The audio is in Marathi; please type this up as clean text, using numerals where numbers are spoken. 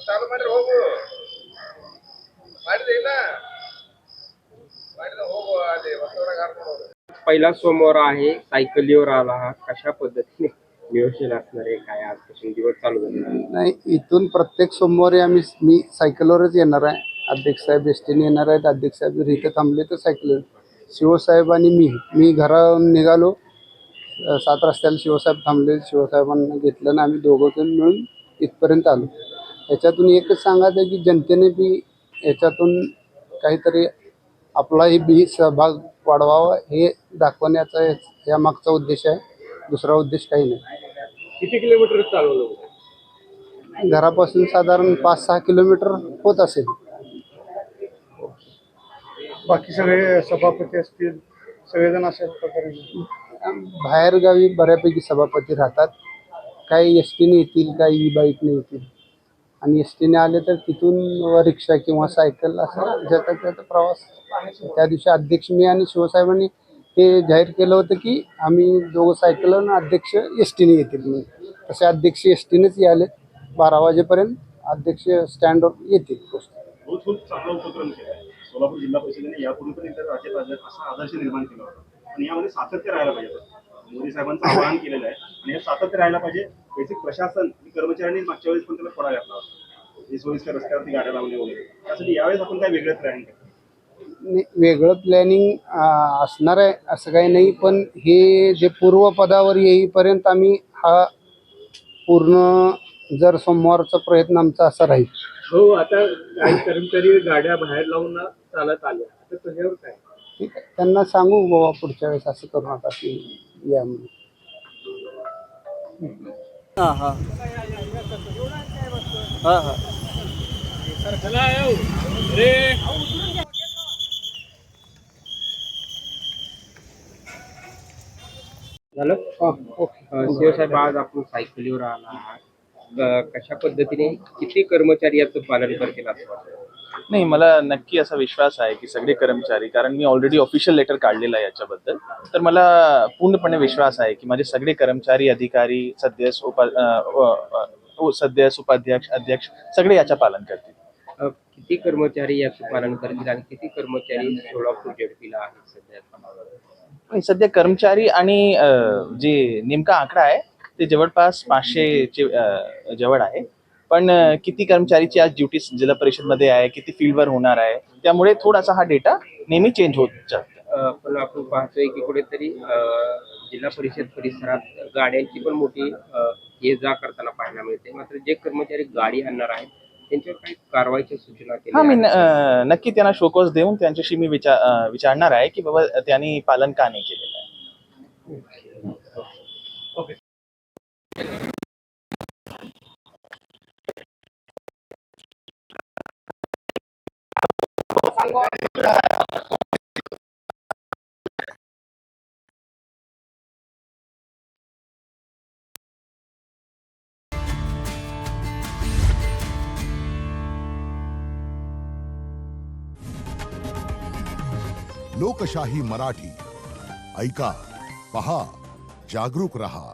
चालू ಮಾಡಿ ಹೋಗು ಮಾಡಿದೆ ಇಲ್ಲ ಮಾಡಿದ ಹೋಗು ಅಲ್ಲಿ ಹೊಸವರಾಗ ಹಾಕೊಂಡು पहिला सोमवार आहे, सायकलीवर आला हा, कशा पद्धतीने नियोजन असणार आहे, काय आजपासून दिवस चालू झाले? नाही, इथून प्रत्येक सोमवारी मी सायकलवरच येणार आहे. अध्यक्ष साहेब एसटीने येणार आहेत. अध्यक्ष साहेब जर इथे थांबले तर सायकल. शिवसाहेब आणि मी घरावरून निघालो, 7 रस्त्याला शिवसाहेब थांबले, शिवसाहेबांना घेतलं ना आम्ही दोघं मिळून इथपर्यंत आलो. याच्यातून एकच सांगायचं आहे की जनतेने बी याच्यातून काहीतरी आपलाही बी सहभाग वाढवावा हे दाखवण्याचा या मागचा उद्देश आहे. दुसरा उद्देश काही नाही. किती किलोमीटर चालवलं? घरापासून साधारण 5-6 किलोमीटर होत असेल. बाकी सगळे सभापती असतील, सगळेजण अशा प्रकारे बाहेर गावी बऱ्यापैकी सभापती राहतात. काही एस टीने येतील, काही ई बाईकने येतील. आणि एस टीने आले तर तिथून रिक्षा किंवा सायकल असं ज्याचा त्याचा प्रवास. त्या दिवशी अध्यक्ष मी आणि शिवसाहेबांनी हे जाहीर केलं होतं की आम्ही दोघं सायकल आणि अध्यक्ष एस टीने येतील म्हणून. तसे अध्यक्ष एस टीनेच याले. 12 वाजेपर्यंत अध्यक्ष स्टँडवर येतील. खूप चांगला उपक्रम केला आहे सोलापूर जिल्हा परिषदेने. यापूर्वी पण एकदा राज्यात असा आदर्श निर्माण केला होता आणि यामध्ये सातत्य राहायला पाहिजे. मोदी साहेबांचं आवाहन केलेलं आहे आणि हे सातत्य राहायला पाहिजे. बेसिक प्रशासन कर्मचाऱ्यांनी मागच्या वेळेस पण त्याला थोडा घातला होता, हे सोयीस्कर रस्त्यावरती गाड्या लावणे वगैरे. त्यासाठी यावेळेस आपण काय वेगळं प्लॅनिंग करतो? वेगळं प्लॅनिंग असणार आहे असं काही नाही, पण हे जे पूर्वपदावर येईपर्यंत आम्ही हा पूर्ण जर सोमवारचा प्रयत्न आमचा असा राहील. हो, आता काही कर्मचारी गाड्या बाहेर लावून चालत आल्या, तर तुझ्यावर काय? ठीक आहे, त्यांना सांगू बाबा पुढच्या वेळेस असं करू नका की या म्हणून. हां हां हां हां झालं? शिवसाहेब, आज आपण सायकलीवर आला आहात. कशा पद्धतीने किती कर्मचारी याचं पालन करतील असं वाटतं? नाही, मला नक्की असा विश्वास आहे की सगळे कर्मचारी, कारण मी ऑलरेडी ऑफिशियल लेटर काढलेलं आहे याच्याबद्दल, तर मला पूर्णपणे विश्वास आहे की माझे सगळे कर्मचारी, अधिकारी, सदस्य, उपाध्यक्ष, अध्यक्ष सगळे याचं पालन करतील. किती कर्मचारी याचं पालन करतील आणि किती कर्मचारी सोलापूर जेडपीला आहेत सध्या? सध्या कर्मचारी आणि जे नेमका आकडा आहे ते जवळपास 500 जवळ आहे. पण किती कर्मचारीची आज ड्युटी जिल्हा परिषदमध्ये आहे, किती फील्डवर होणार आहे, त्यामुळे थोडासा हा डेटा नेहमी चेंज होत जातो. पण आपण पाहतोय की कुठेतरी जिल्हा परिषद परिसरात गाड्यांची पण मोठी ये जा करताना पाहायला मिळते. मात्र जे कर्मचारी गाडी आणणार आहेत त्यांच्यावर काही कारवाईच्या सूचना हा, मी केल्या? नक्की त्यांना शोकॉज देऊन त्यांच्याशी मी विचारणार आहे की बाबा त्यांनी पालन का नाही केलेलं आहे. ओके. लोकशाही मराठी ऐका, पहा, जागरूक रहा.